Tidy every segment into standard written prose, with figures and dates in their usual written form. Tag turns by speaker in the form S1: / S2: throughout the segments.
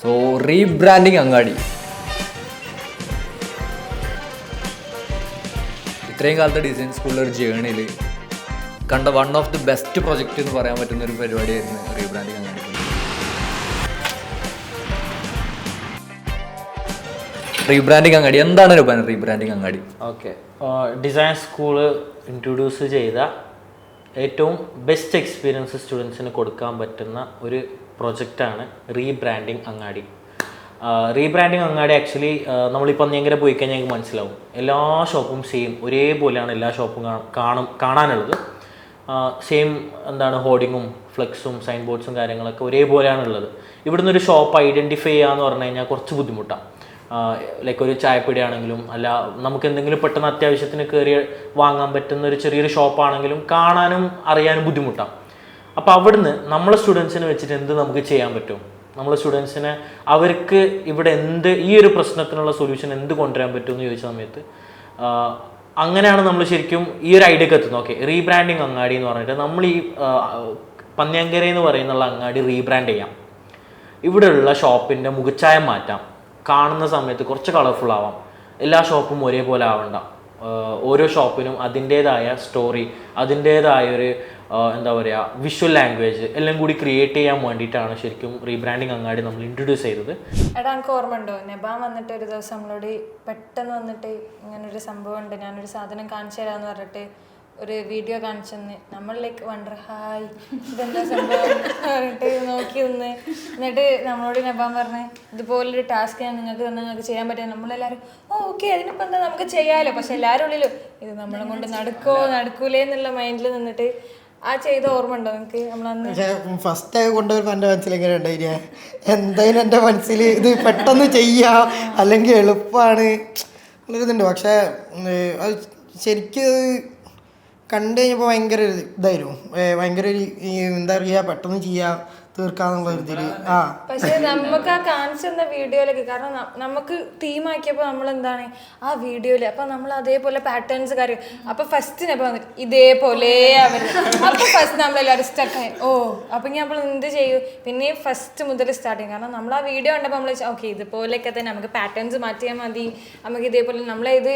S1: So rebranding അങ്ങാടി ഇത്രയും കാലത്തെ design സ്കൂളിലെ ഒരു ജേണിയിൽ കണ്ട one of the best project എന്ന് പറയാൻ പറ്റുന്ന ഒരു പരിപാടിയായിരുന്നു റീബ്രാൻഡിങ് അങ്ങാടി. റീബ്രാൻഡിങ് അങ്ങാടി എന്താണ് രൂപ റീബ്രാൻഡിങ് അങ്ങാടി?
S2: ഓക്കെ, ഡിസൈൻ സ്കൂള് ഇൻട്രൊഡ്യൂസ് ചെയ്ത ഏറ്റവും ബെസ്റ്റ് എക്സ്പീരിയൻസ് സ്റ്റുഡൻസിന് കൊടുക്കാൻ പറ്റുന്ന ഒരു പ്രൊജക്റ്റാണ് റീബ്രാൻഡിങ് അങ്ങാടി. റീബ്രാൻഡിങ് അങ്ങാടി ആക്ച്വലി നമ്മളിപ്പോൾ ഭയങ്കര പോയി കഴിഞ്ഞാൽ ഞങ്ങൾക്ക് മനസ്സിലാവും, എല്ലാ ഷോപ്പും സെയിം ഒരേപോലെയാണ് എല്ലാ ഷോപ്പും കാണാനുള്ളത്. സെയിം ഹോർഡിങ്ങും ഫ്ലെക്സും സൈൻ ബോർഡ്സും കാര്യങ്ങളൊക്കെ ഒരേപോലെയാണ് ഉള്ളത്. ഇവിടുന്ന് ഒരു ഷോപ്പ് ഐഡൻറ്റിഫൈ ചെയ്യുക എന്ന് പറഞ്ഞു കഴിഞ്ഞാൽ കുറച്ച് ബുദ്ധിമുട്ടാണ്. ലൈക്ക് ഒരു ചായപ്പൊടി ആണെങ്കിലും അല്ല നമുക്ക് എന്തെങ്കിലും പെട്ടെന്ന് അത്യാവശ്യത്തിന് കയറി വാങ്ങാൻ പറ്റുന്ന ഒരു ചെറിയൊരു ഷോപ്പാണെങ്കിലും കാണാനും അറിയാനും ബുദ്ധിമുട്ടാണ്. അപ്പോൾ അവിടുന്ന് നമ്മളെ സ്റ്റുഡൻസിനെ വെച്ചിട്ട് എന്ത് നമുക്ക് ചെയ്യാൻ പറ്റും, നമ്മളെ സ്റ്റുഡൻസിനെ അവർക്ക് ഇവിടെ ഈ ഒരു പ്രശ്നത്തിനുള്ള സൊല്യൂഷൻ എന്ത് കൊണ്ടുവരാൻ പറ്റും എന്ന് ചോദിച്ച സമയത്ത് അങ്ങനെയാണ് നമ്മൾ ശരിക്കും ഈ ഒരു ഐഡിയക്ക് എത്തുന്നത്. ഓക്കെ, റീബ്രാൻഡിങ് അങ്ങാടി എന്ന് പറഞ്ഞിട്ട് നമ്മൾ ഈ പന്ന്യങ്കര എന്ന് പറയുന്നുള്ള അങ്ങാടി റീബ്രാൻഡ് ചെയ്യാം. ഇവിടെയുള്ള ഷോപ്പിൻ്റെ മുഖച്ഛായം മാറ്റാം, കാണുന്ന സമയത്ത് കുറച്ച് കളർഫുൾ ആവാം. എല്ലാ ഷോപ്പും ഒരേപോലെ ആവണ്ട, ഓരോ ഷോപ്പിനും അതിൻ്റേതായ സ്റ്റോറി, അതിൻ്റേതായ ഒരു വിഷ്വൽ ലാംഗ്വേജ് എല്ലാം കൂടി ക്രിയേറ്റ് ചെയ്യാൻ വേണ്ടിയിട്ടാണ് ശരിക്കും റീബ്രാൻഡിങ് അങ്ങാടി നമ്മൾ ഇൻട്രൊഡ്യൂസ് ചെയ്തത്.
S3: എടാ എനിക്ക് ഓർമ്മ ഉണ്ടോ, നെബാൻ വന്നിട്ട് ഒരു ദിവസം നമ്മളോട് പെട്ടെന്ന് വന്നിട്ട് ഇങ്ങനൊരു സംഭവം ഉണ്ട്, ഞാനൊരു സാധനം കാണിച്ചു തരാമെന്ന് പറഞ്ഞിട്ട് ഒരു വീഡിയോ കാണിച്ചെന്ന് നമ്മൾ ലൈക്ക് വണ്ടർ ഹായ് ഇതെന്താ സംഭവം പറഞ്ഞിട്ട് നോക്കി നിന്ന്. എന്നിട്ട് നമ്മളോട് നബാൻ പറഞ്ഞ് ഇതുപോലൊരു ടാസ്ക് ഞാൻ നിങ്ങൾക്ക് തന്നെ നിങ്ങൾക്ക് ചെയ്യാൻ പറ്റും. നമ്മളെല്ലാവരും ഓക്കെ അതിനിപ്പോൾ എന്താ നമുക്ക് ചെയ്യാമല്ലോ. പക്ഷെ എല്ലാവരും ഉള്ളിലും ഇത് നമ്മളെ കൊണ്ട് നടക്കൂലേ എന്നുള്ള മൈൻഡിൽ നിന്നിട്ട് ആ ചെയ്ത ഓർമ്മ ഉണ്ടോ നിങ്ങൾക്ക്? നമ്മളന്ന്
S4: ഫസ്റ്റ് കൊണ്ടുവരുമ്പോൾ എൻ്റെ മനസ്സിൽ എങ്ങനെ ഉണ്ടായില്ല, എന്തായാലും എൻ്റെ മനസ്സിൽ ഇത് പെട്ടെന്ന് ചെയ്യാം അല്ലെങ്കിൽ എളുപ്പമാണ് എന്നുള്ളൊരിതുണ്ട്. പക്ഷേ അത് ശരിക്കും കണ്ടു കഴിഞ്ഞപ്പോൾ ഭയങ്കര ഇതായിരുന്നു, ഭയങ്കര ഒരു എന്താ പറയുക പെട്ടെന്ന് ചെയ്യാം തീർക്കാന്നുള്ള ഇതിൽ.
S3: പക്ഷെ നമുക്ക് ആ കാണിച്ചെന്ന വീഡിയോയിലൊക്കെ കാരണം നമുക്ക് തീമാക്കിയപ്പോൾ നമ്മൾ എന്താണ് ആ വീഡിയോയില് അപ്പൊ നമ്മൾ അതേപോലെ പാറ്റേൺസ് കാര്യം അപ്പൊ ഫസ്റ്റ് വന്നിട്ട് ഇതേപോലെ അവർ അപ്പൊ ഫസ്റ്റ് നമ്മളെല്ലാവരും സ്റ്റക്കായി. അപ്പൊ ഞാൻ നമ്മൾ എന്ത് ചെയ്യും, പിന്നെയും ഫസ്റ്റ് മുതൽ സ്റ്റാർട്ട് ചെയ്യും. കാരണം നമ്മൾ ആ വീഡിയോ കണ്ടപ്പോൾ നമ്മൾ ഓക്കെ ഇതുപോലെയൊക്കെ തന്നെ നമുക്ക് പാറ്റേൺസ് മാറ്റിയാൽ മതി, നമുക്ക് ഇതേപോലെ നമ്മളേത്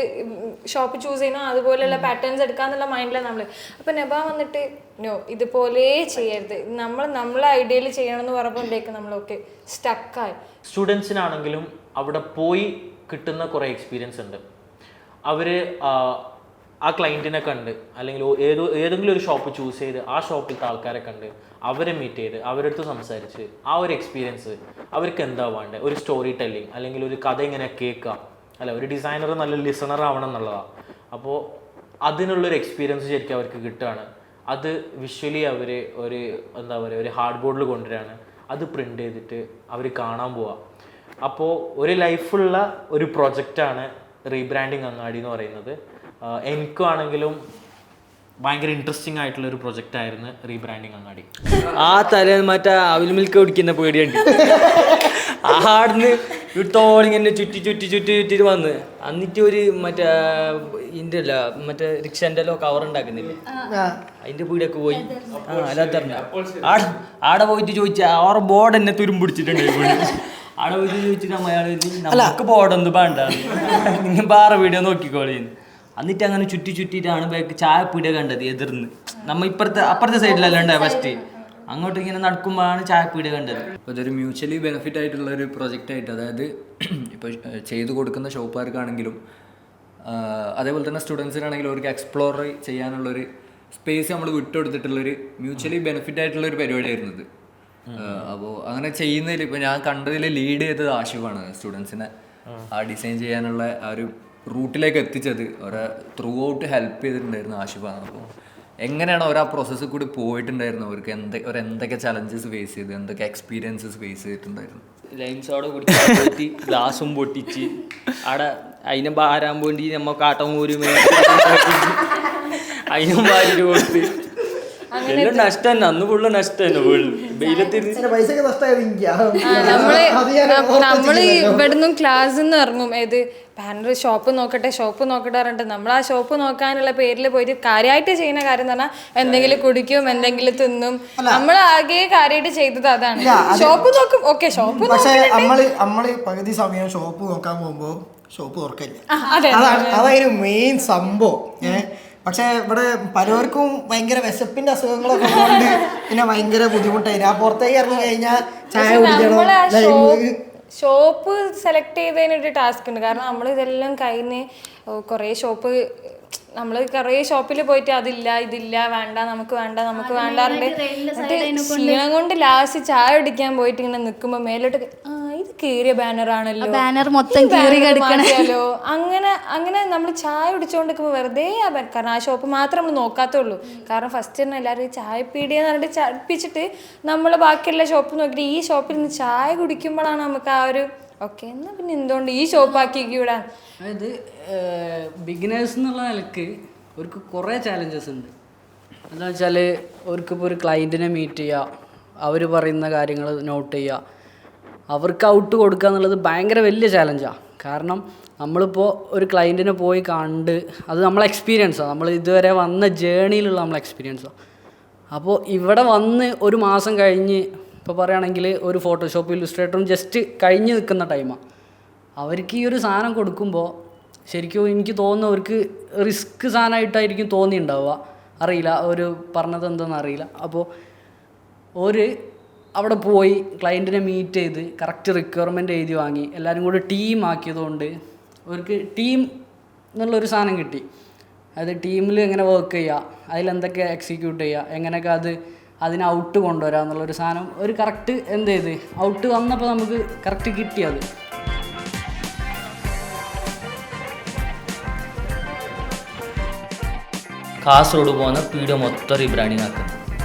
S3: ഷോപ്പ് ചൂസ് ചെയ്യണോ അതുപോലെയുള്ള പാറ്റേൺസ് എടുക്കാന്നുള്ള മൈൻഡിലാണ് നമ്മള്. അപ്പൊ നെബ വന്നിട്ട് നോ ഇതുപോലെ ചെയ്യരുത്, നമ്മളെ ഐഡിയയിൽ ചെയ്യണമെന്ന് പറയുമ്പോഴേക്ക് നമ്മളൊക്കെ സ്റ്റക്കായി.
S2: സ്റ്റുഡൻസിനാണെങ്കിലും അവിടെ പോയി കിട്ടുന്ന കുറേ എക്സ്പീരിയൻസ് ഉണ്ട്. അവർ ആ ക്ലയൻറ്റിനെ കണ്ട് അല്ലെങ്കിൽ ഏതെങ്കിലും ഒരു ഷോപ്പ് ചൂസ് ചെയ്ത് ആ ഷോപ്പിലത്തെ ആൾക്കാരെ കണ്ട് അവരെ മീറ്റ് ചെയ്ത് അവരടുത്ത് സംസാരിച്ച് ആ ഒരു എക്സ്പീരിയൻസ് അവർക്ക് എന്താ വേണ്ടത്, ഒരു സ്റ്റോറി ടെല്ലിങ് അല്ലെങ്കിൽ ഒരു കഥ ഇങ്ങനെ കേൾക്കുക, അല്ല ഒരു ഡിസൈനർ നല്ല ലിസണർ ആവണം എന്നുള്ളതാണ്. അപ്പോൾ അതിനുള്ളൊരു എക്സ്പീരിയൻസ് ശരിക്കും അവർക്ക് കിട്ടുകയാണ്. അത് വിഷ്വലി അവർ ഒരു ഹാർഡ് ബോർഡിൽ കൊണ്ടുവരികയാണ്, അത് പ്രിൻ്റ് ചെയ്തിട്ട് അവർ കാണാൻ പോവുക. അപ്പോൾ ഒരു ലൈഫുള്ള ഒരു പ്രൊജക്റ്റാണ് റീബ്രാൻഡിങ് അങ്ങാടി എന്ന് പറയുന്നത്. എനിക്കാണെങ്കിലും ഭയങ്കര ഇൻട്രസ്റ്റിംഗ് ആയിട്ടുള്ള ഒരു പ്രൊജക്റ്റ് ആയിരുന്നു റീബ്രാൻഡിങ് അങ്ങാടി.
S1: ആ തല മറ്റേ അവിൽ മിൽക്ക് കുടിക്കുന്ന പേടിയുണ്ട്. ആടുന്ന് തോണിങ്ങനെ ചുറ്റിട്ട് വന്ന് എന്നിട്ട് ഒരു മറ്റേ ഇതിൻ്റെ അല്ല മറ്റേ റിക്ഷൻ്റെ കവർ ഉണ്ടാക്കുന്നില്ലേ അതിൻ്റെ പീടിയൊക്കെ പോയി അല്ലാത്തറിഞ്ഞ ആടെ പോയിട്ട് ചോദിച്ചാൽ അവർ ബോർഡ് എന്നെ തുരുമ്പിടിച്ചിട്ടുണ്ട്. ആടെ പോയിട്ട് ചോദിച്ചിട്ട് അയാൾ നമുക്ക് ബോർഡൊന്നും വേണ്ട നിങ്ങൾ വേറെ വീഡിയോ നോക്കിക്കോളി. എന്നിട്ട് അങ്ങനെ ചുറ്റിയിട്ടാണ് ബാക്ക് ചായപ്പീടിയ കണ്ടത് എതിർന്ന്. നമ്മ അപ്പുറത്തെ സൈഡിലല്ല ഉണ്ടായ ഫസ്റ്റ് അങ്ങോട്ട് ഇങ്ങനെ നടക്കുമ്പോഴാണ് ചായപ്പീടിയ കണ്ടത്. അപ്പോൾ ഇതൊരു മ്യൂച്വലി ബെനിഫിറ്റ് ആയിട്ടുള്ള ഒരു പ്രൊജക്റ്റായിട്ട്, അതായത് ഇപ്പോൾ ചെയ്തു കൊടുക്കുന്ന ഷോപ്പുകാർക്കാണെങ്കിലും അതേപോലെ തന്നെ സ്റ്റുഡൻസിനാണെങ്കിലും അവർക്ക് എക്സ്പ്ലോർ ചെയ്യാനുള്ളൊരു സ്പേസ് നമ്മൾ വിട്ടുകൊടുത്തിട്ടുള്ളൊരു മ്യൂച്വലി ബെനിഫിറ്റ് ആയിട്ടുള്ളൊരു പരിപാടിയായിരുന്നു ഇത്. അപ്പോൾ അങ്ങനെ ചെയ്യുന്നതിൽ ഇപ്പോൾ ഞാൻ കണ്ടതിൽ ലീഡ് ചെയ്തത് ആഷിഫാണ്. സ്റ്റുഡൻസിനെ ആ ഡിസൈൻ ചെയ്യാനുള്ള ആ ഒരു റൂട്ടിലേക്ക് എത്തിച്ചത് അവരെ ത്രൂ ഔട്ട് ഹെൽപ്പ് ചെയ്തിട്ടുണ്ടായിരുന്നു ആഷിഫാണ്. അപ്പോൾ എങ്ങനെയാണ് അവർ ആ പ്രോസസ്സിൽ കൂടി പോയിട്ടുണ്ടായിരുന്നു, അവർക്ക് എന്തൊക്കെ ചലഞ്ചസ് ഫേസ് ചെയ്ത് എന്തൊക്കെ എക്സ്പീരിയൻസസ് ഫേസ് ചെയ്തിട്ടുണ്ടായിരുന്നു.
S5: ലൈൻസോടെ കുടിച്ച് ഗ്ലാസും പൊട്ടിച്ച് അവിടെ അതിനെ ഭാരാൻ വേണ്ടി നമ്മ കാട്ടം കൂരി അതിനും ഭാര്യ കൊടുത്ത്
S1: എല്ലാം നഷ്ടം തന്നെ, അന്ന് ഫുള്ള് നഷ്ടം തന്നെ. വെയിലത്തിരുന്ന്
S4: പൈസ ഒക്കെ നഷ്ടമായത്
S3: നമ്മള് ഇവിടുന്ന് ക്ലാസ്സിൽ നിന്ന് ഇറങ്ങും, ഏത് ബാനർ ഷോപ്പ് നോക്കട്ടെ പറഞ്ഞിട്ട് നമ്മൾ ആ ഷോപ്പ് നോക്കാനുള്ള പേരിൽ പോയിട്ട് കാര്യമായിട്ട് ചെയ്യുന്ന കാര്യം എന്ന് പറഞ്ഞാൽ എന്തെങ്കിലും കുടിക്കും, എന്തെങ്കിലും തിന്നും. നമ്മൾ ആകെ കാര്യമായിട്ട് ചെയ്തത് അതാണ്. ഷോപ്പ് നോക്കും, ഓക്കെ ഷോപ്പ്.
S4: പക്ഷെ നമ്മള് പകുതി സമയം ഷോപ്പ് നോക്കാൻ പോകുമ്പോ ഷോപ്പ് തുറക്കില്ല. അതായിരുന്നു മെയിൻ സംഭവം. പക്ഷെ ഇവിടെ പലർക്കും ഭയങ്കര വിശപ്പിന്റെ അസുഖങ്ങളൊക്കെ കൊണ്ട് പിന്നെ ഭയങ്കര ബുദ്ധിമുട്ടായിരുന്നു. ആ പുറത്തേക്ക് ഇറങ്ങി കഴിഞ്ഞാൽ ചായ കുടിക്കണം.
S3: ഷോപ്പ് സെലക്ട് ചെയ്തതിനൊരു ടാസ്ക് ഉണ്ട്. കാരണം നമ്മൾ ഇതെല്ലാം കഴിഞ്ഞ് കുറേ ഷോപ്പ്, നമ്മൾ കുറേ ഷോപ്പിൽ പോയിട്ട് അതില്ല ഇതില്ല വേണ്ട നമുക്ക് വേണ്ടാറുണ്ട്. ക്ഷീണം കൊണ്ട് ലാസ്റ്റ് ചായ കുടിക്കാൻ പോയിട്ട് ഇങ്ങനെ നിൽക്കുമ്പോൾ മേലോട്ട് ഇത് കീറിയ ബാനറാണല്ലോ,
S6: ബാനർ മൊത്തം കീറി
S3: കിടക്കണല്ലോ. അങ്ങനെ നമ്മൾ ചായ കുടിച്ചുകൊണ്ട് നിൽക്കുമ്പോൾ വെറുതെ ആ ബാനർ, കാരണം ആ ഷോപ്പ് മാത്രം നമ്മൾ നോക്കാത്തുള്ളൂ. കാരണം ഫസ്റ്റ് തന്നെ എല്ലാവരും ചായ പീടിയെന്ന് പറഞ്ഞിട്ട് ചടിപ്പിച്ചിട്ട് നമ്മൾ ബാക്കിയുള്ള ഷോപ്പ് നോക്കിയിട്ട് ഈ ഷോപ്പിൽ നിന്ന് ചായ കുടിക്കുമ്പോഴാണ് നമുക്ക് ആ ഒരു ഓക്കെ എന്നാൽ പിന്നെ എന്തുകൊണ്ട് ഈ ഷോപ്പാക്കി വിടാൻ.
S5: അതായത് ബിഗിനേഴ്സ് എന്നുള്ള നിലക്ക് അവർക്ക് കുറേ ചാലഞ്ചസ് ഉണ്ട്. എന്താ വെച്ചാൽ അവർക്കിപ്പോൾ ഒരു ക്ലയൻറ്റിനെ മീറ്റ് ചെയ്യുക, അവർ പറയുന്ന കാര്യങ്ങൾ നോട്ട് ചെയ്യുക, അവർക്ക് ഔട്ട് കൊടുക്കുക എന്നുള്ളത് ഭയങ്കര വലിയ ചാലഞ്ചാണ്. കാരണം നമ്മളിപ്പോൾ ഒരു ക്ലയൻറ്റിനെ പോയി കണ്ട് അത് നമ്മളെ എക്സ്പീരിയൻസാണ്, നമ്മൾ ഇതുവരെ വന്ന ജേണിയിലുള്ള നമ്മളെ എക്സ്പീരിയൻസാണ്. അപ്പോൾ ഇവിടെ വന്ന് ഒരു മാസം കഴിഞ്ഞ് ഇപ്പോൾ പറയുകയാണെങ്കിൽ ഒരു ഫോട്ടോഷോപ്പ് ഇല്ലുസ്ട്രേറ്ററും ജസ്റ്റ് കഴിഞ്ഞ് നിൽക്കുന്ന ടൈമാണ്. അവർക്ക് ഈ ഒരു സാധനം കൊടുക്കുമ്പോൾ ശരിക്കും എനിക്ക് തോന്നുന്നു അവർക്ക് റിസ്ക് സാധനമായിട്ടായിരിക്കും തോന്നിയിട്ടുണ്ടാവുക. അറിയില്ല ഒരു പറഞ്ഞത് എന്താണെന്ന് അറിയില്ല. അപ്പോൾ ഒരു അവിടെ പോയി ക്ലയൻറ്റിനെ മീറ്റ് ചെയ്ത് കറക്റ്റ് റിക്വയർമെൻറ്റ് എഴുതി വാങ്ങി എല്ലാവരും കൂടി ടീം ആക്കിയതുകൊണ്ട് അവർക്ക് ടീം എന്നുള്ളൊരു സാധനം കിട്ടി. അതായത് ടീമിൽ എങ്ങനെ വർക്ക് ചെയ്യുക, അതിലെന്തൊക്കെ എക്സിക്യൂട്ട് ചെയ്യുക, എങ്ങനെയൊക്കെ അതിന് ഔട്ട് കൊണ്ടുവരിക എന്നുള്ളൊരു സാധനം ഒരു കറക്റ്റ് എന്ത് ചെയ്ത് ഔട്ട് വന്നപ്പോൾ നമുക്ക് കറക്റ്റ് കിട്ടിയത്.
S1: കാസർഗോഡ് പോകുന്ന പീഡിയ മൊത്തം റീബ്രാൻഡിങ് ആക്കുന്നത്.